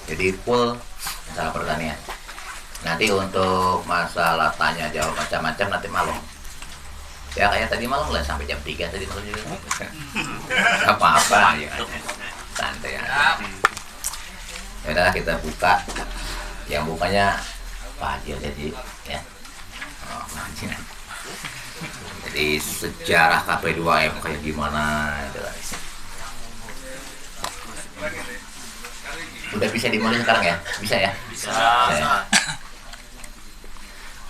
Jadi full masalah pertanian. Nanti untuk masalah tanya jawab macam-macam nanti malam. Ya kayak tadi malam lah sampai jam 3 tadi malam juga. Apa-apa ya. Santai aja. Ya udah kita buka. Yang bukanya Pak Haji jadi ya. Oh, jadi sejarah KP2M kayak gimana itu. Udah bisa dimulai sekarang ya? Bisa ya? Bisa.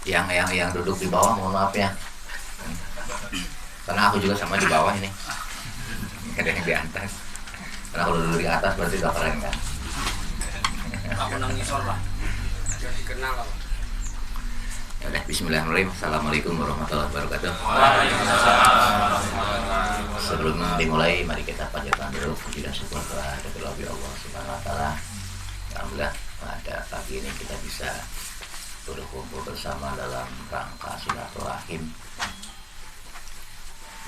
Yang duduk di bawah mohon maaf ya. Karena aku juga sama di bawah ini. Ada yang di atas. Karena kalau duduk di atas berarti udah keren kan? Aku nangis lah. Jadi kenal lah. Ya udah, bismillahirrahmanirrahim. Assalamualaikum warahmatullahi wabarakatuh. Sebelum dimulai, mari kita panjatkan dulu puji dan syukur kepada Allah Subhanahu wa taala. Alhamdulillah pada pagi ini kita bisa berkumpul bersama dalam rangka silaturahim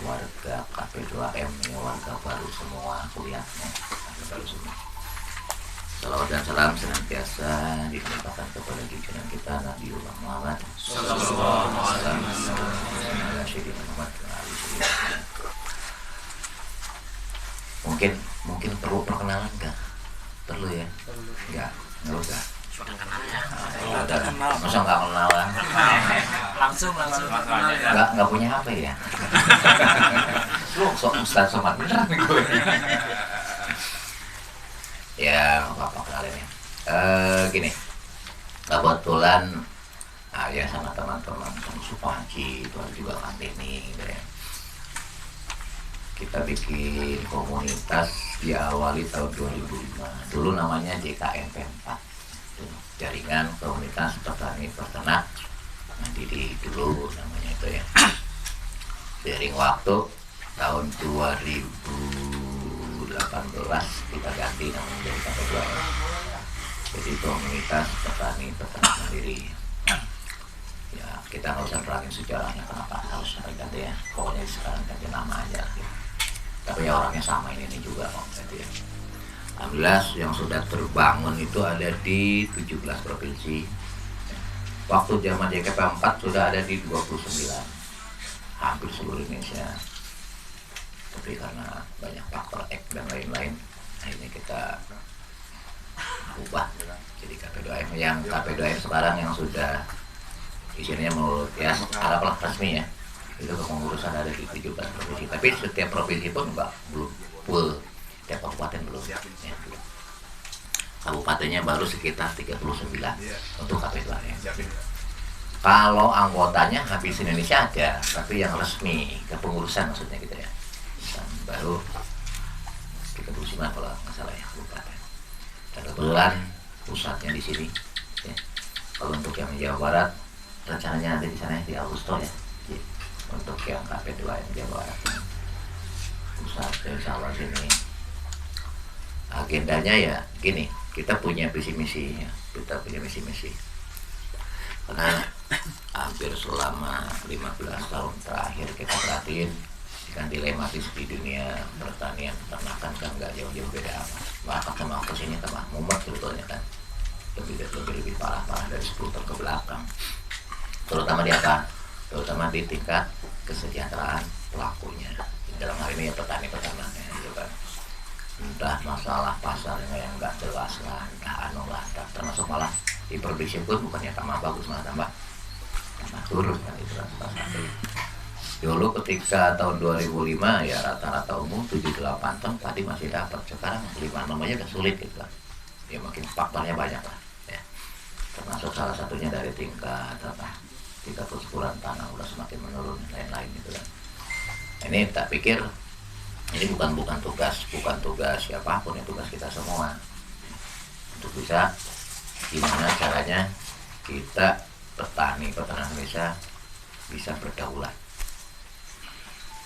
warga KP2M, warga baru semua kuliahnya, baru semua. Salawat dan salam senantiasa dilimpahkan kepada junjungan kita Nabiullah Muhammad sallallahu alaihi wasallam. Mungkin perlu perkenalan enggak? Perlu ya? Enggak usah. Masa nggak kenalan? Langsung. Nggak punya HP ya? Lu sok Ustaz Somad beneran gue. Ya apa kenalin ya. Gini, kebetulan ya sama teman-teman Supanci itu juga pandemi gitu ya. Kita bikin komunitas diawali tahun 2005. Dulu namanya JKMP 4. Jaringan komunitas petani peternak mandiri dulu namanya itu ya. Seiring waktu tahun 2018 kita ganti namanya jadi KP2M. Jadi komunitas petani peternak mandiri. Ya kita nggak usah terangin sejarahnya kenapa harus ganti ya. Pokoknya sekarang ganti nama aja. Gitu. Tapi ya orangnya sama ini juga kok gitu ya. Alhamdulillah yang sudah terbangun itu ada di 17 provinsi. Waktu zaman JKP 4 sudah ada di 29. Hampir seluruh Indonesia. Tapi karena banyak faktor X dan lain-lain, akhirnya kita ubah jadi KP2M. Yang KP2M sekarang yang sudah isinya menurut ya arah resmi ya. Itu kepengurusan ada di 17 provinsi. Tapi setiap provinsi pun belum full. Setiap kabupaten belum ya. Kabupatennya baru sekitar 39 untuk KP2M. Kalau anggotanya habis Indonesia ada, tapi yang resmi kepengurusan maksudnya gitu ya. Dan baru 39 kalau nggak salah ya kabupaten. Dan kebetulan pusatnya di sini. Ya. Kalau untuk yang Jawa Barat rencananya ada di sana di Agustus ya. Untuk yang KP2M Jawa Barat. Pusat insya Allah sini. Agendanya ya gini, kita punya visi misi ya. Karena hampir selama 15 tahun terakhir kita perhatiin kan dilematis di dunia pertanian peternakan kan nggak jauh-jauh beda amat. Bahkan sama kesini tambah mumet sebetulnya kan lebih parah dari 10 tahun ke belakang. Terutama di apa? Terutama di tingkat kesejahteraan pelakunya. Dalam hal ini ya petani peternaknya gitu kan. Entah masalah pasarnya yang nggak jelas lah, entah termasuk malah di produksi pun bukannya tambah bagus malah tambah turun kan itu salah satu. Dulu ketika tahun 2005 ya rata-rata umum 78 ton tadi masih dapat, sekarang 56 aja udah sulit gitu kan. Ya makin faktornya banyak lah ya. Termasuk salah satunya dari tingkat persuburan tanah udah semakin menurun lain-lain gitu kan. Ini tak pikir ini bukan tugas siapapun, ya tugas kita semua untuk bisa gimana caranya kita petani peternak Indonesia bisa berdaulat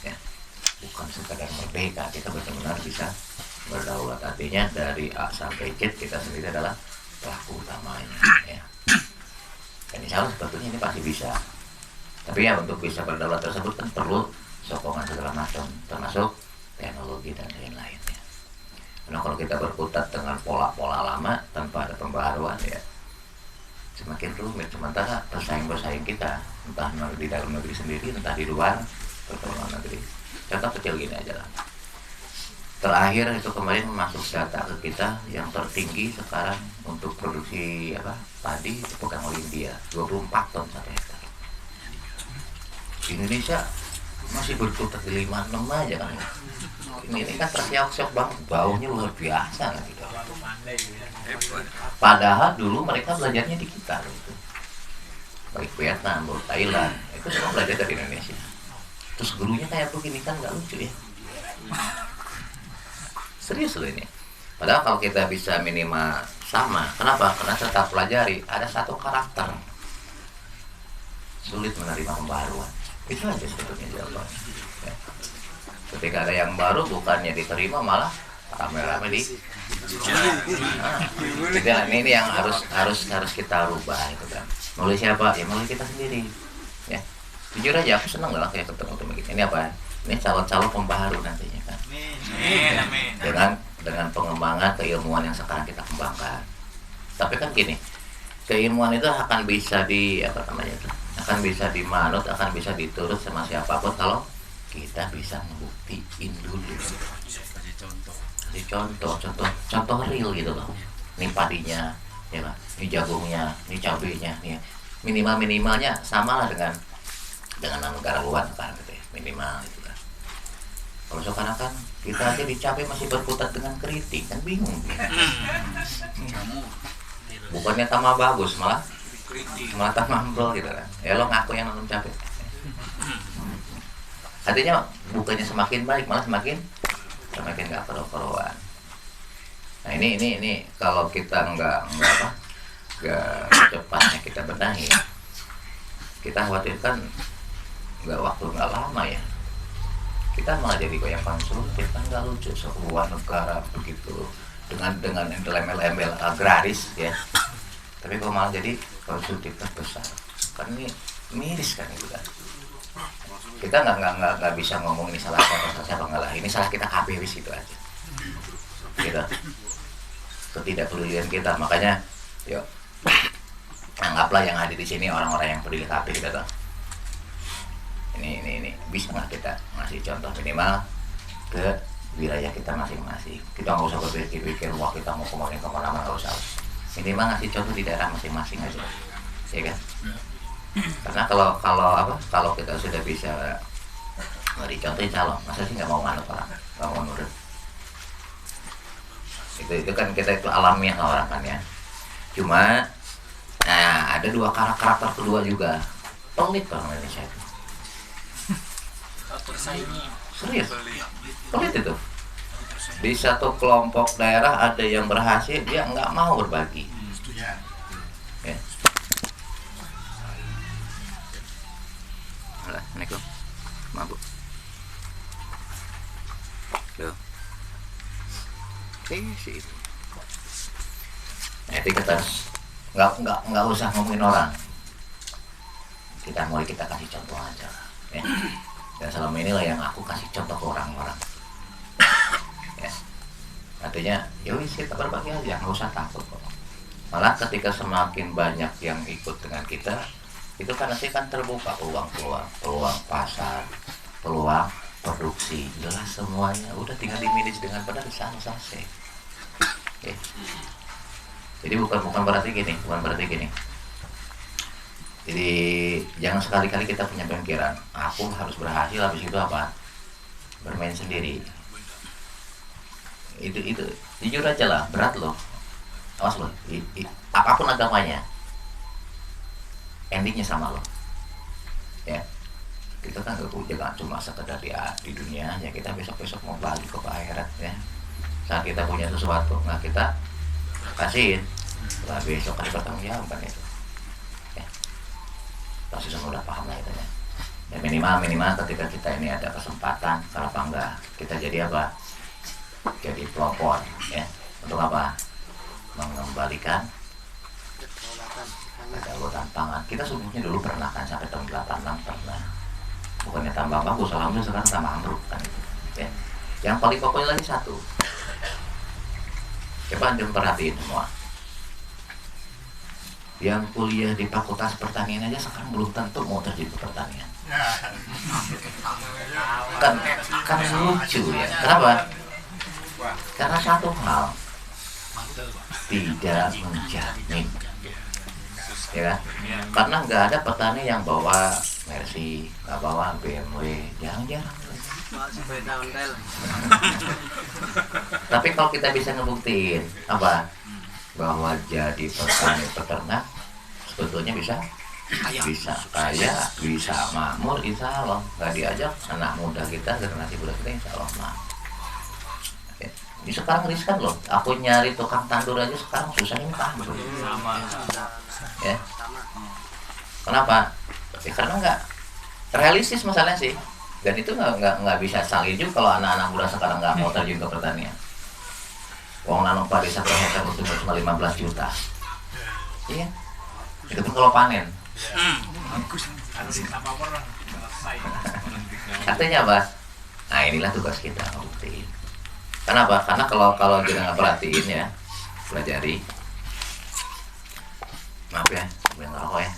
ya, bukan sekadar merdeka, kita benar-benar bisa berdaulat. Artinya dari A sampai Z kita sendiri adalah pelaku utamanya ya. Dan insya Allah sebetulnya ini pasti bisa, tapi ya untuk bisa berdaulat tersebut kan perlu sokongan segala macam termasuk teknologi dan lain-lainnya. Karena kalau kita berkutat dengan pola-pola lama tanpa ada pembaharuan ya semakin rumit. Sementara pesaing-pesaing kita entah di dalam negeri sendiri entah di luar luar negeri. Contoh kecil gini aja lah. Terakhir itu kemarin masuk data ke kita yang tertinggi sekarang untuk produksi padi dipegang oleh India 24 ton satu hektar. Indonesia masih berkutat di 5-6 aja kan. Ini kan tersiok-siok banget, baunya luar biasa kan gitu. Padahal dulu mereka belajarnya di kita gitu. Baik Vietnam, baik Thailand, itu semua belajar dari Indonesia. Terus gurunya kayak begini kan nggak lucu ya. Serius loh ini. Padahal kalau kita bisa minimal sama, kenapa? Karena setelah pelajari ada satu karakter sulit menerima pembaruan. Itu aja sebetulnya jawabannya. Ya. Ketika ada yang baru bukannya diterima malah rame-rame di. Nah, ini yang harus kita rubah itu kan. Melalui siapa? Ya melalui kita sendiri. Ya. Jujur aja aku senang lah kayak ketemu begini. Ini apa? Ini calon-calon pembaharu nantinya kan. Dengan pengembangan keilmuan yang sekarang kita kembangkan. Tapi kan gini, keilmuan itu akan bisa akan bisa dimanut, akan bisa diturut sama siapapun kalau kita bisa ngebuktiin dulu. Kasih contoh real gitu loh. Ini padinya, ya kan? Ini jagungnya, ini cabenya, nih minimalnya samalah dengan negara luar kan gitu ya, minimal gitu kan. Kalau sekarang kan kita aja di cabai masih berkutat dengan keriting kan bingung. Bukannya tambah bagus malah tambah ambil gitu kan. Ya lo ngaku yang nanam cabai. Artinya bukannya semakin baik malah semakin nggak keruan. Nah ini kalau kita nggak cepatnya kita benahi, kita khawatirkan nggak lama ya. Kita malah jadi goyang konsumtif kan nggak lucu sebuah negara begitu dengan embel-embel agraris ya. Tapi kalau malah jadi konsumtif besar kan ini miris kan itu kan. Kita nggak bisa ngomong ini salah siapa nggak lah. Ini salah kita KB wis itu aja. Gitu. Ketidakpedulian kita makanya yuk anggaplah yang ada di sini orang-orang yang peduli KB gitu toh. Ini bisa nggak kita ngasih contoh minimal ke wilayah kita masing-masing. Kita nggak usah berpikir wah kita mau kemana-mana nggak usah. Minimal ngasih contoh di daerah masing-masing aja, ya kan? Karena kalau kita sudah bisa beri contoh calon, masa sih nggak mau manut orang, nggak mau nurut. Itu kan kita itu alamiah orang kan ya. Cuma ada dua karakter kedua juga pelit orang Indonesia itu. Serius pelit itu. Di satu kelompok daerah ada yang berhasil dia nggak mau berbagi ya. Assalamualaikum mabuk loh sih itu. Jadi kita nggak usah ngomongin orang, kita kasih contoh aja ya. Dan selama inilah yang aku kasih contoh ke orang-orang ya. Artinya yowis kita berbagi aja, nggak usah takut kok. Malah ketika semakin banyak yang ikut dengan kita itu kan nanti kan terbuka peluang pasar, peluang produksi, jelas semuanya udah tinggal dimanage dengan benar selesai ya. Jadi bukan berarti gini. Jadi jangan sekali-kali kita punya pemikiran aku harus berhasil habis itu apa bermain sendiri. Itu jujur aja lah, berat loh. Awas loh, apapun agamanya endingnya sama loh ya. Kita kan jangan cuma sekedar di dunia aja, kita besok mau balik ke akhirat ya. Saat kita punya sesuatu nggak kita kasihin, lah besok kan bertanggung jawab kan itu ya. Pasti semua udah paham lah itu ya. Ya minimal ketika kita ini ada kesempatan, kenapa enggak kita jadi apa? Jadi pelopor ya. Untuk apa? Mengembalikan kedaulatan pangan. Kita sebelumnya dulu pernah kan sampai tahun 86 pernah. Bukannya tambah bagus, alhamdulillah sekarang tambah ambruk kan itu. Ya. Yang paling pokoknya lagi satu. Coba antum perhatiin semua. Yang kuliah di Fakultas Pertanian aja sekarang belum tentu mau terjun ke pertanian. Kan lucu ya. Kenapa? Karena satu hal, tidak menjamin, ya kan? Karena nggak ada petani yang bawa Mercy, nggak bawa BMW, jarang-jarang. Tapi kalau kita bisa ngebuktiin apa, bahwa jadi petani peternak sebetulnya bisa kaya, bisa makmur, insya Allah. Nggak diajak anak muda kita, generasi muda kita, insya Allah makmur. Ini sekarang riskan loh. Aku nyari tukang tandur aja sekarang susah ini tandur. Ya. Kenapa? Ya, karena nggak realistis masalahnya sih. Dan itu nggak bisa salin juga kalau anak-anak muda sekarang nggak mau terjun ke pertanian. Wong nanam padi satu hektar untuk cuma 15 juta. Iya. Itu pun kalau panen. Artinya apa? Nah inilah tugas kita buktiin. Kenapa? Karena kalau kita nggak perhatiin ya, pelajari. Maaf ya, sambil ngerokok ya.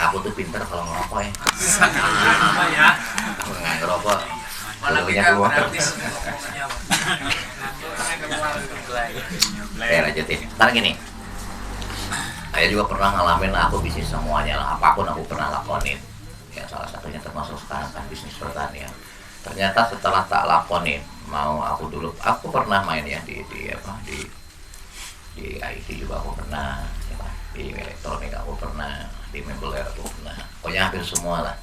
Aku tuh pinter kalau ngerokok ya. Aku nggak ngerokok. Dulunya keluar. Saya lanjutin. Ntar gini. Saya juga pernah ngalamin aku bisnis semuanya lah, apapun aku pernah lakonin. Ya salah satunya termasuk sekarang kan bisnis pertanian. Ternyata setelah tak lakonin, mau aku pernah main ya di IT juga aku pernah, ya, di elektronik aku pernah, di meubiler aku pernah. Pokoknya hampir semua lah,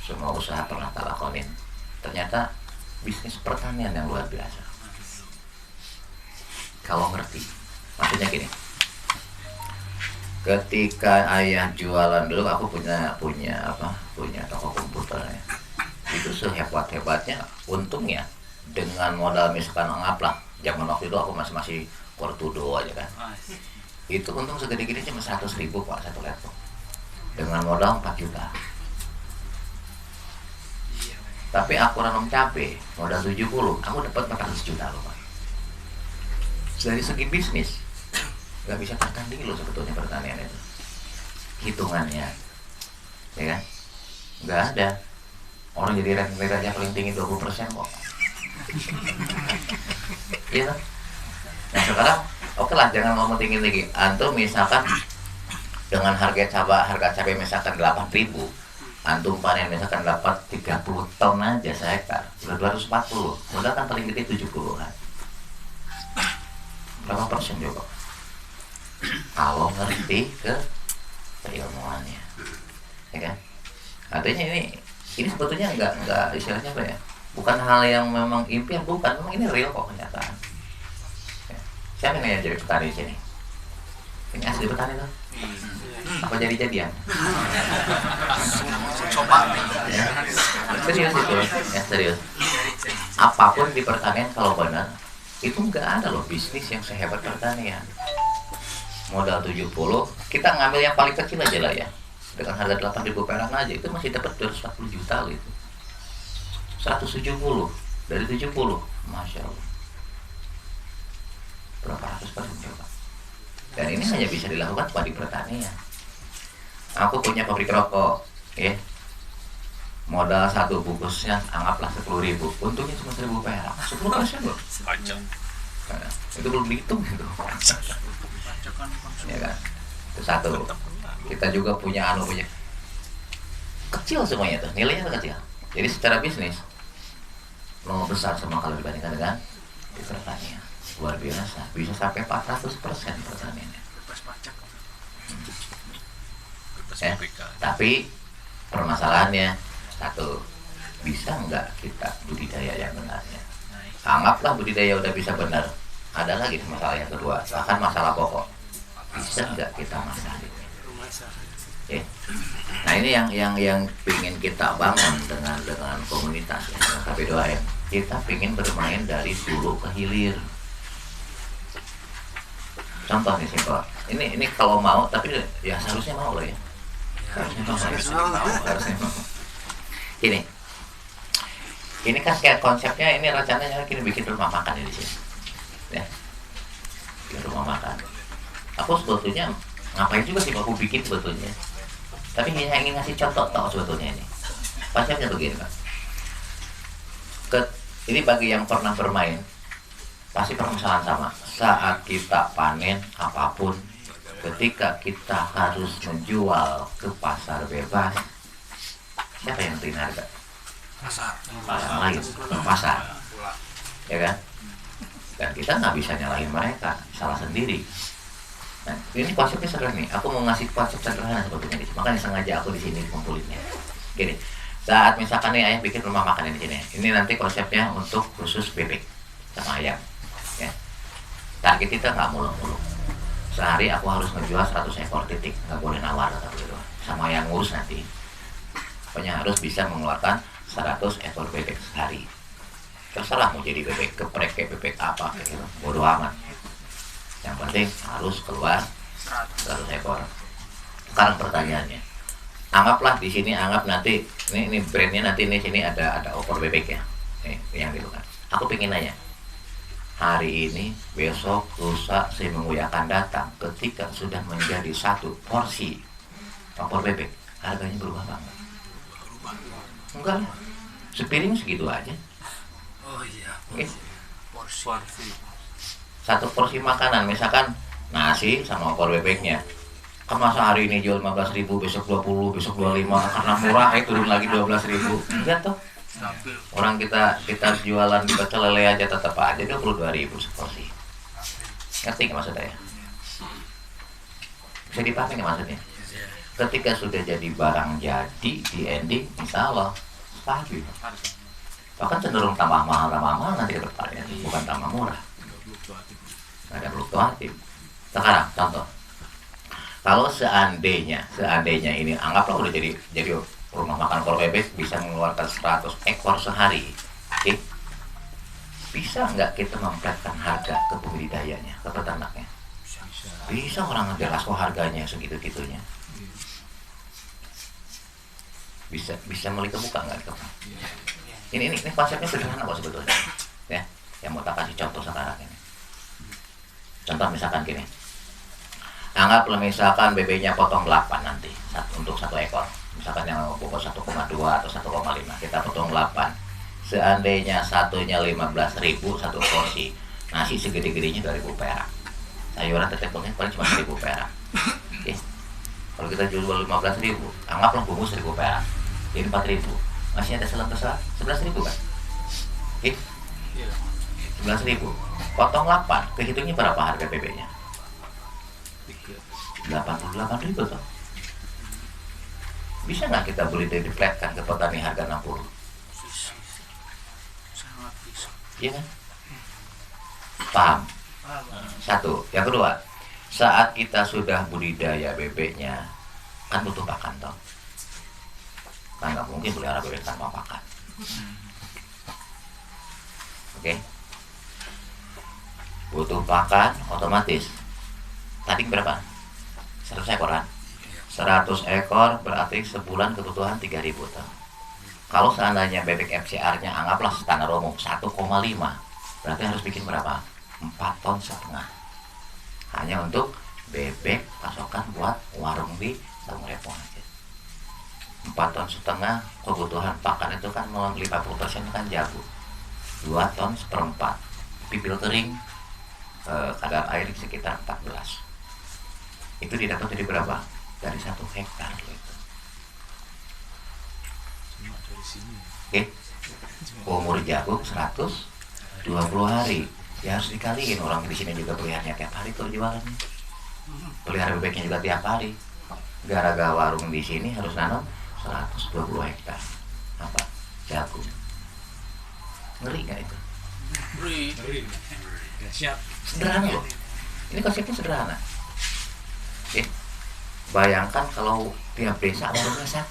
semua usaha pernah tak lakonin. Ternyata bisnis pertanian yang luar biasa. Kalau ngerti, maksudnya gini. Ketika ayah jualan dulu, aku punya toko komputer ya. Itu sehebat-hebatnya, untungnya dengan modal misalkan anggaplah zaman waktu itu aku masih Kortudo aja kan. Itu untung segede-gede cuma 100.000 Pak satu laptop. Dengan modal 4 juta. Tapi aku nanam cabai modal 70, aku dapat 400 juta loh Pak. Dari segi bisnis nggak bisa tertandingi loh sebetulnya pertanian itu hitungannya, ya kan? Nggak ada orang jadi rate aja paling tinggi 20% kok. Iya kan? Nah sekarang oke lah, jangan ngomong tinggi-tinggi. Antum misalkan dengan harga cabai misalkan 8.000, antum panen misalkan dapat 30 ton aja sehektar, udah 240, modal kan paling gede 70-an. Berapa persen coba? Kalau ngerti ke keilmuannya, ya kan? Artinya ini sebetulnya nggak istilahnya apa ya? Bukan hal yang memang impian, bukan, memang ini real kok kenyataan. Ya. Siapa yang jadi petani di sini? Ini asli petani tuh? Apa jadi-jadian? Coba. Ya. Serius itu, ya serius. Apapun di pertanian kalau benar, itu nggak ada loh bisnis yang sehebat pertanian. Modal 70, kita ngambil yang paling kecil aja lah ya, dengan harga 8.000 perak aja itu masih dapat 240 juta loh itu. 170 dari 70, masya Allah, berapa ratus persen coba. Dan ini hanya bisa dilakukan pada di pertanian. Aku punya pabrik rokok, ya, modal satu bungkusnya anggaplah 10.000, untungnya cuma 1.000 perak, 10% loh. Nah, itu belum dihitung itu. Ya kan? Itu satu. Kita juga punya kecil semuanya tuh, nilainya kecil. Jadi secara bisnis mau besar semua kalau dibandingkan dengan di pertanian. Luar biasa, bisa sampai 400% pertaniannya. Ya, tapi permasalahannya satu, bisa nggak kita budidaya yang benarnya? Anggaplah budidaya udah bisa benar, ada lagi masalah yang kedua, bahkan masalah pokok, bisa nggak kita masakin? Ya. Nah ini yang ingin kita bangun dengan komunitas ya, dengan KP2M. Kita ingin bermain dari hulu ke hilir. Contoh nih simpel, ini kalau mau, tapi ya seharusnya mau loh ya. Harusnya mau. Ini Ini kan kayak konsepnya, ini rencananya kita bikin rumah makan di sini, ya, bikin rumah makan. Aku sebetulnya ngapain juga sih aku bikin sebetulnya, tapi hanya ingin ngasih contoh toh sebetulnya ini. Konsepnya begini Pak. Ini bagi yang pernah bermain, pasti permasalahan sama. Saat kita panen apapun, ketika kita harus menjual ke pasar bebas, siapa yang nentuin harga? Pasar. Orang lain, pasar, ya kan? Dan kita nggak bisa nyalahin mereka, salah sendiri. Nah, ini konsepnya sederhana nih. Aku mau ngasih konsep sederhana sebetulnya, makanya sengaja aku di sini kumpulinnya. Gini, saat misalkan nih ayah bikin rumah makan di sini, ini nanti konsepnya untuk khusus bebek sama ayam, ya. Target kita nggak muluk-muluk. Sehari aku harus menjual 100 ekor titik, nggak boleh nawar atau gitu. Sama yang ngurus nanti, pokoknya harus bisa mengeluarkan 100 ekor bebek sehari. Terserah mau jadi bebek geprek kayak bebek apa kayak gitu, bodo amat. Yang penting harus keluar 100 ekor. Sekarang pertanyaannya, anggaplah di sini, anggap nanti ini brandnya nanti ini sini ada opor bebek ya, yang gitu kan. Aku pengen nanya, hari ini, besok, lusa, seminggu yang akan datang, ketika sudah menjadi satu porsi opor bebek, harganya berubah banget? Enggak lah, sepiring segitu aja. Oh iya. Porsi. Satu porsi makanan, misalkan nasi sama opor bebeknya, kan masa hari ini jual 15.000, besok 20, besok 25, karena murah turun lagi 12.000. Enggak toh. Orang kita jualan di pecel lele aja tetap aja 22.000 seporsi. Ngerti nggak maksud saya? Bisa dipahami nggak maksudnya? Ketika sudah jadi barang jadi di ending, insya Allah stabil. Bahkan cenderung tambah mahal nanti ke depannya, bukan tambah murah. Nggak ada fluktuatif. Sekarang contoh, kalau seandainya ini anggaplah udah jadi rumah makan opor bebek bisa mengeluarkan 100 ekor sehari, oke? Bisa nggak kita mempretkan harga ke pembudidayanya, ke peternaknya? Bisa, orang jelas kok harganya segitu-gitunya. Bisa mulai kebuka nggak itu? Ini konsepnya sederhana kok sebetulnya, ya. Yang mau tak kasih contoh sekarang ini. Contoh misalkan gini, anggaplah misalkan bebeknya potong 8 nanti untuk satu ekor. Misalkan yang bobot 1,2 atau 1,5, kita potong 8. Seandainya satunya 15.000 satu porsi, nasi segede-gedenya 2.000 perak. Sayuran tetepnya paling cuma 1.000 perak. Oke. Kalau kita jual 15.000, anggaplah bungkus 1.000 perak. Ini 4.000. Masih ada selang kesal 11.000 kan? Oke. 11.000. Potong 8, kehitungnya berapa harga bebeknya? 88.000 toh. Bisa nggak kita beli dipletkan ke petani harga 60? Sangat bisa. Iya kan? Paham? Satu. Yang kedua, saat kita sudah budidaya bebeknya, kan butuh pakan toh. Kan nggak mungkin pelihara bebek tanpa pakan. Oke? Butuh pakan otomatis. Tadi berapa? 100 ekor kan? 100 ekor berarti sebulan kebutuhan 3.000 ton. Kalau seandainya bebek FCR-nya anggaplah standar umum 1,5, berarti harus bikin berapa? 4,5 ton. Hanya untuk bebek pasokan buat warung di Saung Repong aja. 4,5 ton kebutuhan pakan itu kan 50% kan jago. 2,4 ton. Pipil kering kadar air sekitar 14. Itu didapat dari berapa? Dari 1 hektar loh itu. Oke. Umur jagung 120 hari. Ya harus dikaliin, orang di sini juga peliharanya tiap hari tuh jualannya. Pelihara bebeknya juga tiap hari. Gara-gara warung di sini harus nanam 120 hektar. Apa? Jagung. Ngeri nggak itu? Ngeri. Siap. Sederhana loh. Ini konsepnya sederhana. Oke. Bayangkan kalau tiap desa warungnya 1.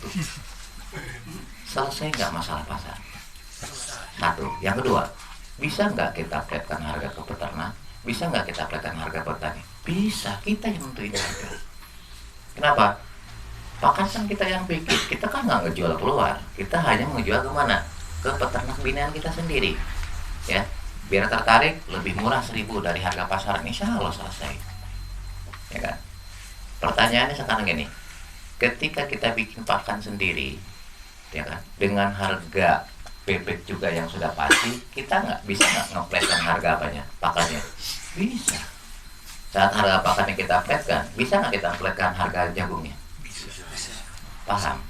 Selesai nggak masalah pasar? 1. Yang kedua, bisa nggak kita flatkan harga ke peternak? Bisa nggak kita flatkan harga petani? Bisa, kita yang nentuin harga. Kenapa? Pakan kan kita yang bikin, kita kan nggak ngejual keluar, kita hanya mengejual kemana? ke peternak binaan kita sendiri, ya, biar tertarik. Lebih murah 1.000 dari harga pasaran, insya Allah selesai, ya kan. Pertanyaannya sekarang gini, ketika kita bikin pakan sendiri, ya kan, dengan harga bebek juga yang sudah pasti, kita bisa nggak ngepletkan harga apanya, pakannya? Bisa. Saat harga pakannya kita pletkan, bisa nggak kita pletkan harga jagungnya? Paham?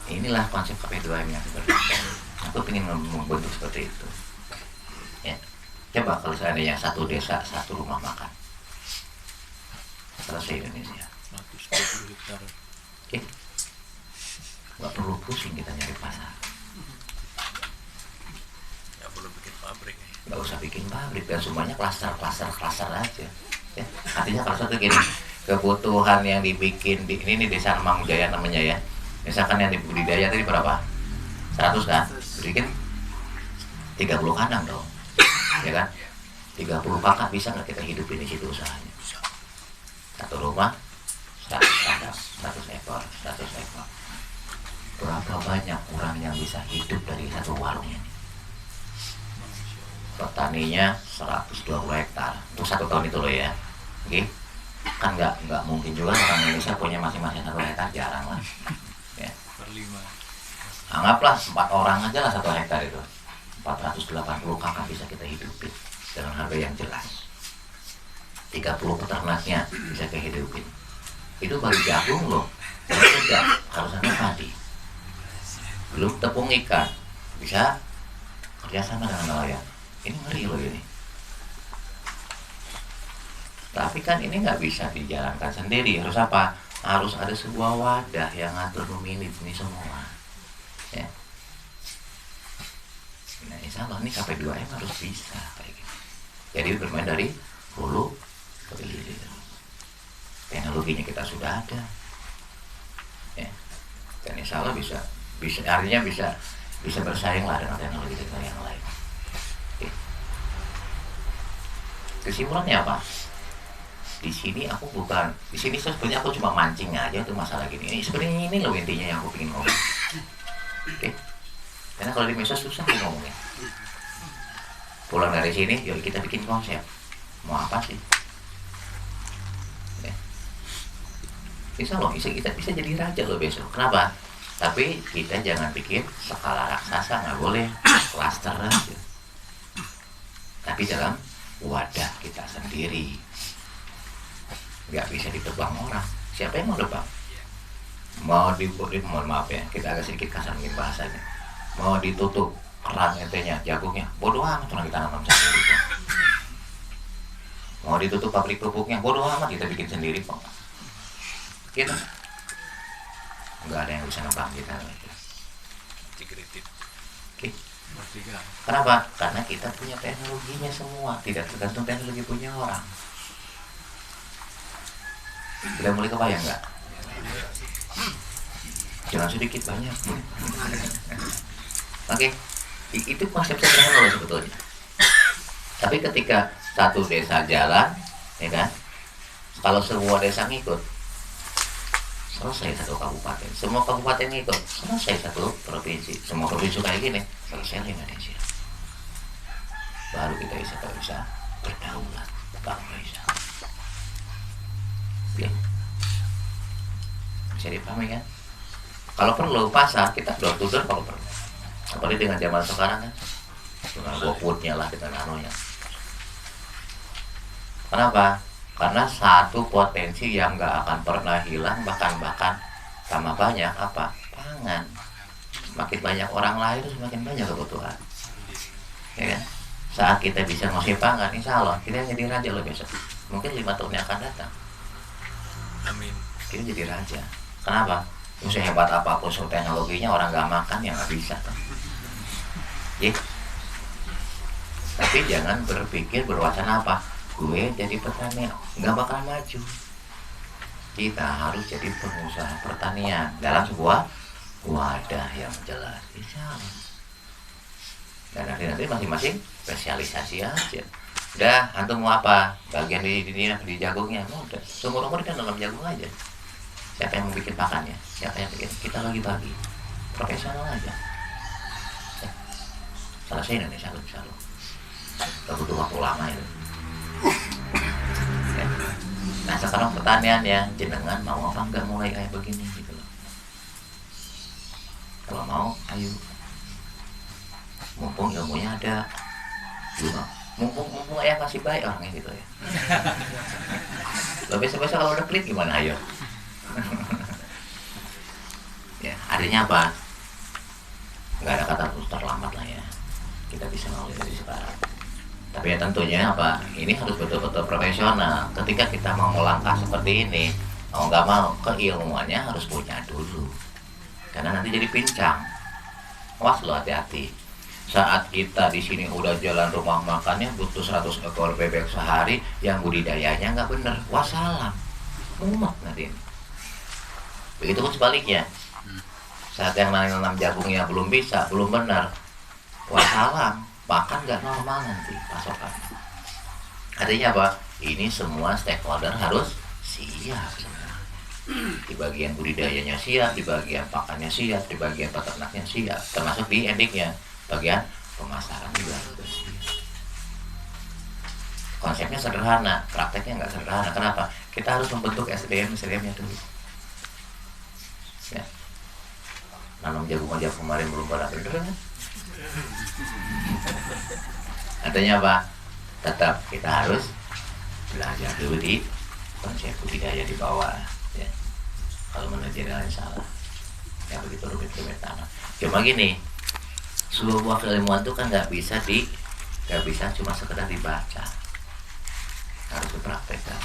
Inilah konsep KP2M yang seperti itu. Aku ingin membentuk seperti itu, ya. Coba kalau seandainya satu desa, satu rumah makan, selesai Indonesia. 120 hektar. Oke, nggak perlu pusing kita nyari pasar, Ya belum bikin pabrik. nggak usah bikin pabrik, dan semuanya klaster aja, ya. Artinya klaster itu gini, kebutuhan yang dibikin di ini desa Mang Jaya namanya, ya. Misalkan yang di budidaya tadi berapa? 100 kan? Bikin 30 kandang dong, ya kan? 30 pakan bisa nggak kita hidupin di situ usahanya? Satu rumah 100 kandang, 100 ekor. Berapa banyak orang yang bisa hidup dari satu warung ini? Petaninya 120 hektar untuk 1 tahun itu loh, ya. Oke, kan nggak mungkin juga orang Indonesia punya masing-masing 1 hektar, jarang lah, ya. Per 5. Anggaplah 4 orang aja lah 1 hektar itu, 480 kakak bisa kita hidupin dengan harga yang jelas. 30 peternaknya bisa kehidupin. Itu baru jagung loh, harus ada padi, belum tepung ikan, bisa kerjasama dengan nelayan. Ini ngeri loh ini. Tapi kan ini nggak bisa dijalankan sendiri. Harus apa? Harus ada sebuah wadah yang ngatur memilih ini semua, ya. Nah, insya Allah ini KP2M harus bisa kayak gitu. Jadi bermain dari hulu ke hilir. Teknologinya kita sudah ada, ya. Dan insya Allah bisa artinya bisa bersaing lah dengan teknologi yang lain. Oke. Kesimpulannya apa? Di sini sebenarnya aku cuma mancing aja itu masalah gini. Ini sebenarnya ini loh intinya yang aku ingin ngomong. Oke. Karena kalau di medsos susah ngomongnya. Pulang dari sini, yuk kita bikin konsep. Mau apa sih? Ya. Insya Allah kita bisa jadi raja loh besok. Kenapa? Tapi kita jangan bikin skala raksasa, nggak boleh klaster aja. Tapi dalam wadah kita sendiri, nggak bisa ditebang orang. Siapa yang mau tebang? Mohon maaf ya, kita agak sedikit kasar mungkin bahasanya. Mau ditutup keran entenya, jagungnya, bodoh amat orang kita nanam sendiri. Mau ditutup pabrik pupuknya, bodoh amat kita bikin sendiri kok. Gitu. Nggak ada yang bisa nebang kita. Dikritik. Oke. Bertiga. Kenapa? Karena kita punya teknologinya semua, tidak tergantung teknologi punya orang. Sudah mulai kebayang nggak? Jangan sedikit, banyak. Oke, itu konsep sederhana loh sebetulnya. Tapi ketika satu desa jalan, ya kan? Kalau semua desa ngikut, selesai satu kabupaten. Semua kabupaten ngikut, selesai satu provinsi. Semua provinsi kayak gini, selesai Indonesia. Baru kita bisa berdaulat, Bang Faisal. Oke. Bisa dipahami kan? Kalau perlu pasar, kita door to door kalau perlu. Apalagi dengan zaman sekarang kan, dengan GoFood-nya lah, dengan anunya. Kenapa? Karena satu potensi yang nggak akan pernah hilang, bahkan sama banyak apa? Pangan. Semakin banyak orang lahir, semakin banyak kebutuhan. Ya kan? Saat kita bisa ngasih pangan, insya Allah kita jadi raja loh besok. Mungkin 5 tahun yang akan datang. Amin. Kita jadi raja. Kenapa? Sehebat apapun teknologinya, orang nggak makan ya nggak bisa. Ya. Tapi jangan berwacana apa? Gue jadi petani, nggak bakal maju. Kita harus jadi pengusaha pertanian dalam sebuah wadah yang jelas. Insya Allah. Dan nanti masing-masing spesialisasi aja. Udah, antum mau apa? Bagian di jagungnya, udah. Seumur-umur kita dalam jagung aja. Siapa yang mau bikin pakannya? Siapa yang bikin? Kita lagi bagi. Profesional aja. selesai Indonesia lo bisa lo. Gak butuh waktu lama itu. Ya. Nah sekarang pertanyaannya, jenengan mau apa enggak mulai kayak begini gitu loh. Kalau mau, ayo. Mumpung ilmunya ada. Mumpung yang kasih baik orangnya gitu ya. Lo besok-besok kalau udah klik gimana, ayo. Ya, artinya apa? Nggak ada kata terlambat lah ya. Kita bisa mulai dari sekarang. Tapi ya tentunya apa? Ini harus betul-betul profesional. Ketika kita mau melangkah seperti ini, mau nggak mau keilmuannya harus punya dulu. Karena nanti jadi pincang. Awas lo, hati-hati. Saat kita di sini udah jalan rumah makannya butuh 100 ekor bebek sehari, yang budidayanya nggak bener, wassalam, mumet nanti. Begitupun sebaliknya. Saat yang nanam jagungnya belum bisa, belum benar, wassalam, bahkan nggak normal nanti pasokan. Artinya apa? Ini semua stakeholder harus siap. Di bagian budidayanya siap, di bagian pakannya siap, di bagian peternaknya siap, termasuk di endingnya bagian pemasaran juga harus siap. Konsepnya sederhana, prakteknya nggak sederhana. Kenapa? Kita harus membentuk SDM-nya dulu. Ya. Nanam jagung aja kemarin belum pada bener kan? Artinya apa? Tetap kita harus belajar dulu di konsep budidaya di bawah. Ya. Kalau menurut jalan salah, ya begitu rumit-rumit tanah. Cuma gini, sebuah keilmuan itu kan nggak bisa cuma sekedar dibaca, harus dipraktekkan.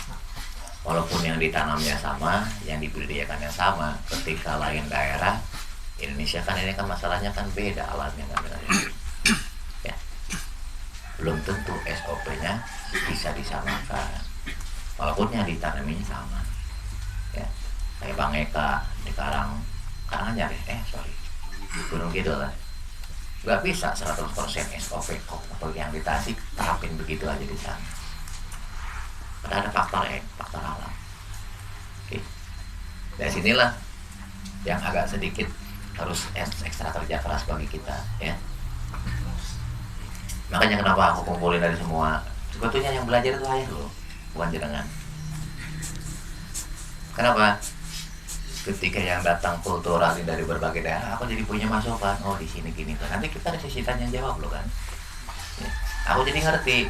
Walaupun yang ditanamnya sama, yang dibudidayakannya sama, ketika lain daerah, Indonesia kan ini kan masalahnya kan beda alamnya kan dengan ini. Ya. Belum tentu SOP-nya bisa disamakan. Walaupun yang ditanaminya sama. Ya. Kayak Bang Eka di Karanganyar Gunung Kidul lah. Gak bisa 100% SOP kok atau yang di Tasik terapin begitu aja di sana. Ada faktor alam. Oke. Dari sinilah yang agak sedikit harus ekstra kerja keras bagi kita, ya. Makanya kenapa aku kumpulin dari semua. Sebetulnya yang belajar itu ayah loh, bukan jenengan. Kenapa? Ketika yang datang kultural dari berbagai daerah, aku jadi punya masukan. Oh di sini gini kan. Nanti kita ada sesi tanya jawab loh kan. Ya. Aku jadi ngerti.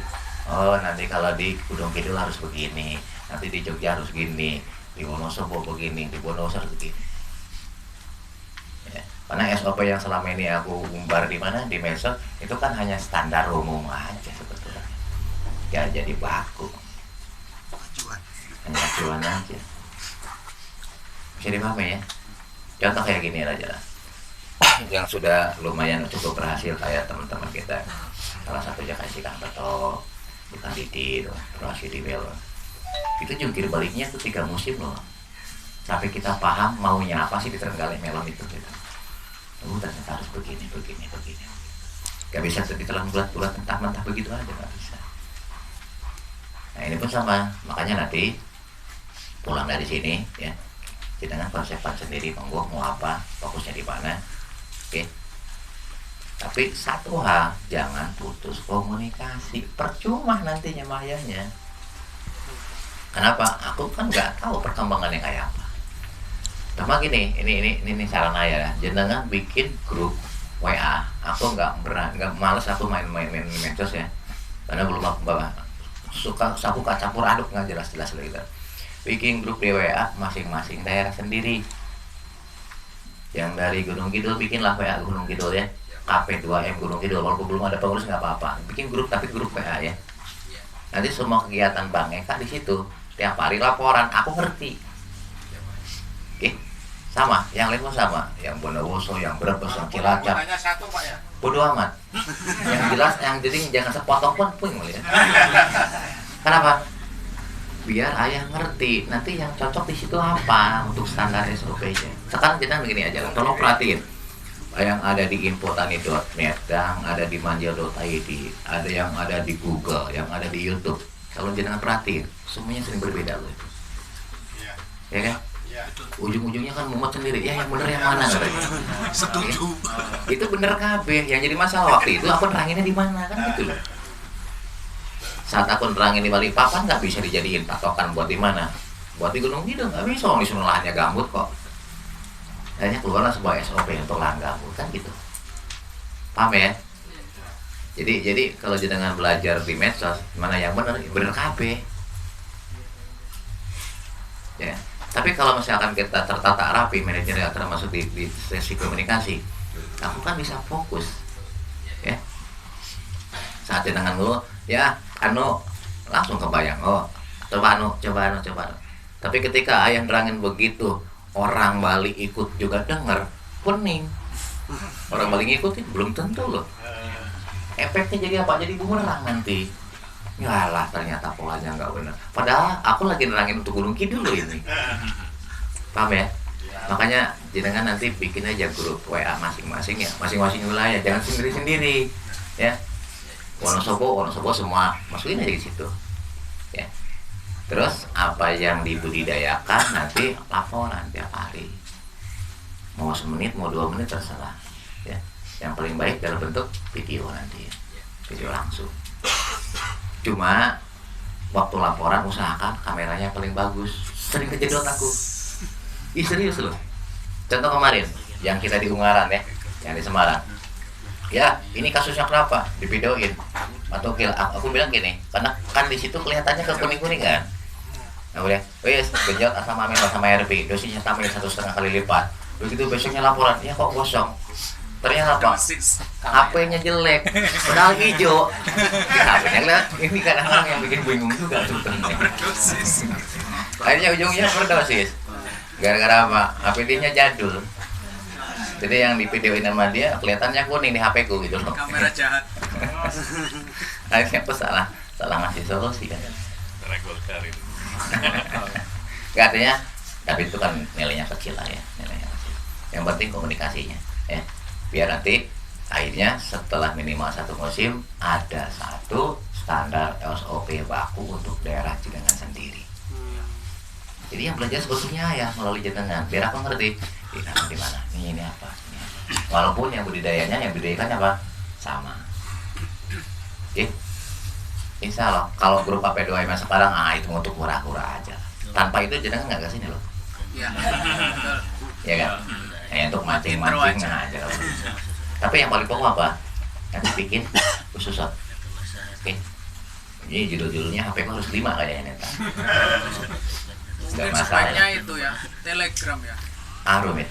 Oh nanti kalau di Gunung Kidul harus begini, nanti di Jogja harus gini, di Wonosobo begini, di Bondowoso harus begini. Ya. Karena SOP yang selama ini aku umbar di mana di medsos itu kan hanya standar umum aja sebetulnya. Ya jadi baku. Hanya acuan aja. Bisa dipahami ya. Contoh kayak gini aja lah. Yang sudah lumayan cukup berhasil kayak teman-teman kita. Salah satunya kayak si Kang Beto, bukan Didi, berhasil di Bel. Itu jungkir baliknya ketika musim loh. Sampai kita paham maunya apa sih di Trenggalek Melon itu gitu. Ternyata harus begini. Gak bisa ditelan bulat-bulat mentah-mentah begitu aja, gak bisa. Nah ini pun sama, makanya nanti pulang dari sini ya, dengan konsepan sendiri, monggo mau apa, fokusnya di mana, oke. Tapi satu hal, jangan putus komunikasi, percuma nantinya mayanya. Kenapa? Aku kan nggak tahu perkembangannya kayak apa. Sama gini, ini saran ayah, jenengan bikin grup WA. Aku nggak males aku main medsos ya, karena belum aku suka campur aduk nggak jelas gitu. Bikin grup di WA masing-masing daerah sendiri. Yang dari Gunung Kidul bikinlah WA Gunung Kidul ya, KP2M Gunung Kidul. Walaupun belum ada pengurus nggak apa-apa, bikin grup tapi grup WA ya. Nanti semua kegiatan Bang Eka di situ, tiap hari laporan, aku ngerti. Oke, sama, yang lain pun sama, yang Bondowoso, yang Brebes, yang Cilacap. Hanya satu Pak ya. Bodoh amat. Yang jelas, yang jadi jangan sepotong pun puing ya. Kenapa? Biar ayah ngerti nanti yang cocok di situ apa untuk standar SOP-nya. Sekarang kita begini aja lah, tolong perhatiin. Yang ada di infotani.net, yang ada di manja.id, ada yang ada di Google, yang ada di YouTube. Kalau jangan perhatiin, semuanya sering berbeda loh. Ya kan? ujung-ujungnya kan mumet sendiri, ya yang bener yang mana katanya. Setuju. Itu bener kabeh. Yang jadi masalah waktu itu aku neranginnya di mana kan gitu loh. Saat aku nerangin di Balikpapan nggak bisa dijadiin patokan buat di mana, buat di Gunung Kidul nggak bisa, di sana lahannya gambut kok. Akhirnya keluarlah sebuah SOP untuk lahan gambut kan gitu. Paham ya? Jadi kalau jenengan belajar di medsos mana yang bener kabeh. Ya. Tapi kalau misalkan kita tertata rapi, manajernya termasuk di sesi komunikasi, aku kan bisa fokus. Ya. Saat jenengan dulu, ya langsung kebayang, coba. Tapi ketika ayah nerangin begitu, orang Bali ikut juga denger, pening. Orang Bali ngikutin belum tentu loh. Efeknya jadi apa? Jadi bumerang nanti. Yalah, ternyata polanya nggak benar. Padahal aku lagi nerangin untuk Gunung Kidul loh ini. Paham ya? Makanya jenengan nanti bikin aja grup WA masing-masing ya, masing-masing wilayah, jangan sendiri-sendiri. Ya. Wonosobo semua masukin aja di situ. Ya. Terus apa yang dibudidayakan nanti laporan tiap hari. Mau semenit, mau 2 menit terserah. Ya. Yang paling baik dalam bentuk video nanti. Video langsung. Cuma waktu laporan usahakan kameranya paling bagus. Sering kejedot aku. Ih serius loh. Contoh kemarin yang kita di Ungaran ya, yang di Semarang. Ya, ini kasusnya kenapa? Divideoin. Atau aku bilang gini, karena kan di situ kelihatannya ke kuning-kuning kan. Nah, udah, wes genjot asam amino sama RP, dosisnya tambahin 1,5 kali lipat. Begitu besoknya laporan, ya kok kosong. Ternyata apa? HP-nya jelek, padahal hijau. HP-nya lihat, ini kadang-kadang yang bikin bingung juga sebetulnya. Akhirnya ujungnya berdosis. Gara-gara apa? HP-nya jadul. Jadi yang di videoin sama dia kelihatannya kuning di HP-ku gitu loh. Kamera jahat. Akhirnya aku salah ngasih solusi kan. Golkar itu. Gak artinya, tapi itu kan nilainya kecil lah ya, nilainya kecil. Yang penting komunikasinya, ya. Biar nanti akhirnya setelah minimal 1 musim ada 1 standar SOP baku untuk daerah jenengan sendiri. Jadi yang belajar sebetulnya ya melalui jenengan, biar aku ngerti di mana, ini apa. Walaupun yang budidayanya, yang budidayakannya apa sama. Oke. Insya Allah kalau grup AP2M sekarang itu untuk murah-murah aja. Tanpa itu jenengan nggak kesini loh. Iya. Betul. Ya kan? Untuk mancing-mancing aja. Tapi yang paling pokok apa? Nanti bikin khusus. Oke. Ini judul-judulnya HP harus 5 kayaknya neta. Mungkin sebaiknya itu ya, Telegram ya. Rumit.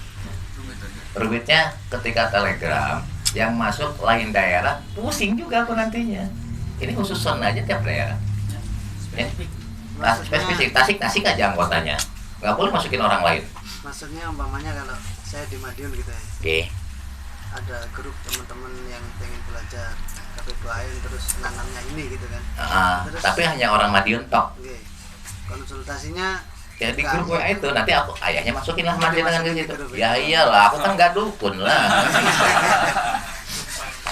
Rumitnya ketika Telegram yang masuk lain daerah pusing juga aku nantinya. Ini khusus zone aja tiap daerah. Ya. Spesifik Tasik aja anggotanya. Nggak boleh masukin orang lain. Maksudnya umpamanya kalau saya di Madiun gitu ya. Oke. Ada grup teman-teman yang pengen belajar KP2M terus nanamnya ini gitu kan. Terus, tapi hanya orang Madiun tok. Oke. Konsultasinya Ya di grup WA itu nanti aku ayahnya masukin lah Madiun dengan ke situ. Ya iyalah, aku kan nggak dukun lah.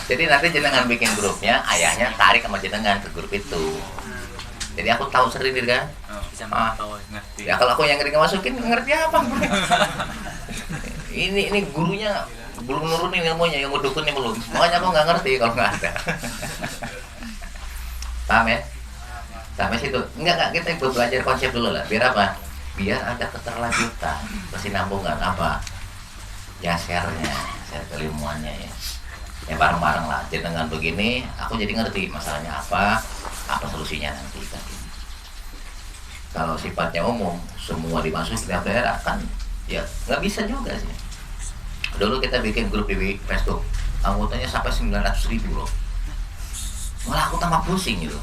Jadi nanti jenengan bikin grupnya, ayahnya tarik sama jenengan ke grup itu. Jadi aku tahu sendiri kan. Ya kalau aku yang ngerti masukin ngerti apa? ini gurunya belum nurunin ilmunya, yang dukunnya belum. Makanya aku nggak ngerti kalau nggak ada. Paham ya? Sampai situ. Enggak, kita belajar konsep dulu lah. Biar apa? Biar ada keterlanjutan, kesinambungan apa? Ya share keilmuannya ya. Ya bareng-bareng lah. Dengan begini, aku jadi ngerti masalahnya apa solusinya nanti kan. Kalau sifatnya umum, semua dimasukin setiap daerah kan, ya nggak bisa juga sih. Dulu kita bikin grup di Facebook, anggotanya sampai 900.000 loh. Malah aku tambah pusing gitu.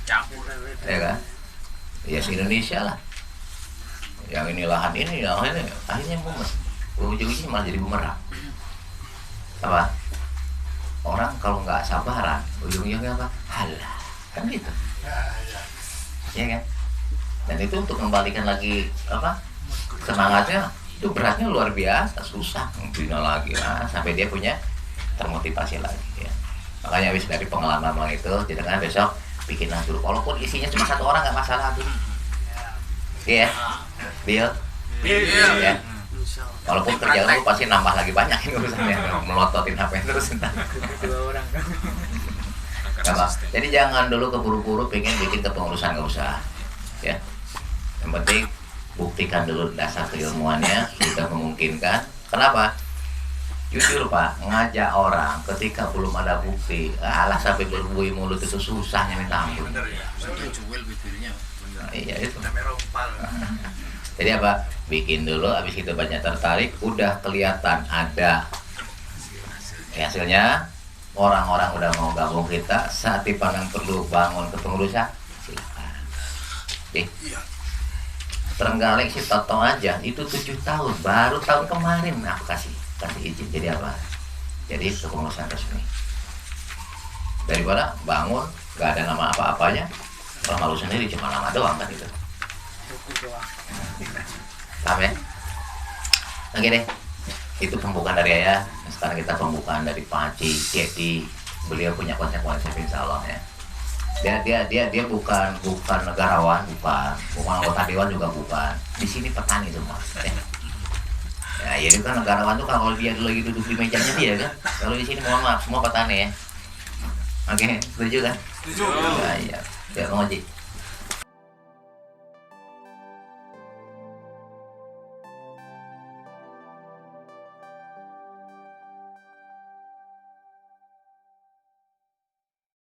Campur. Ya kan? Ya se-Indonesia lah. Yang ini lahan ini, akhirnya mumet. Ujung-ujungnya malah jadi bumerang. Apa? Orang kalau nggak sabaran, ujung-ujungnya apa? Halah, kan gitu. Ya kan? Dan itu untuk kembalikan lagi semangatnya, itu beratnya luar biasa, susah bina lagi sampai dia punya termotivasi lagi ya. Makanya habis dari pengalaman itu, jangan besok bikinlah grup, walaupun isinya cuma 1 orang nggak masalah tuh. Oke ya, Bill. Ya. Insya Allah. Walaupun kerjaan lu pasti nambah lagi banyak ini urusannya, melototin HP terus entar. Gak apa. Jadi jangan dulu keburu-buru pengen bikin kepengurusan, nggak usah. Ya. Yang penting buktikan dulu dasar keilmuannya, sudah memungkinkan. Kenapa? Jujur Pak, ngajak orang ketika belum ada bukti, alah sampai berbuih mulut itu susahnya minta ampun. Bener ya, sampai cuel bibirnya. Nah, iya itu. Sampai rompal. Jadi apa? Bikin dulu, habis itu banyak tertarik, udah kelihatan ada hasilnya, orang-orang udah mau gabung kita, saat dipandang perlu bangun kepengurusan, silakan. Terenggalek si Toto aja, itu 7 tahun, baru tahun kemarin aku kasih izin. Jadi apa? Jadi kepengurusan resmi. Daripada bangun, gak ada nama apa-apanya, orang malu sendiri, cuma nama doang kan itu. Paham ya? Oke deh, itu pembukaan dari Ayah. Sekarang kita pembukaan dari Pak Haji Jadi. Beliau punya konsep-konsep insya Allah ya. Dia bukan negarawan, bukan anggota dewan juga bukan. Di sini petani semua. Ya, ini kan negarawan tuh kalau dia lagi duduk di mejanya dia kan. Kalau di sini mohon maaf semua petani ya. Oke, setuju kan? Setuju. Ya, iya. Ya, Bang Haji.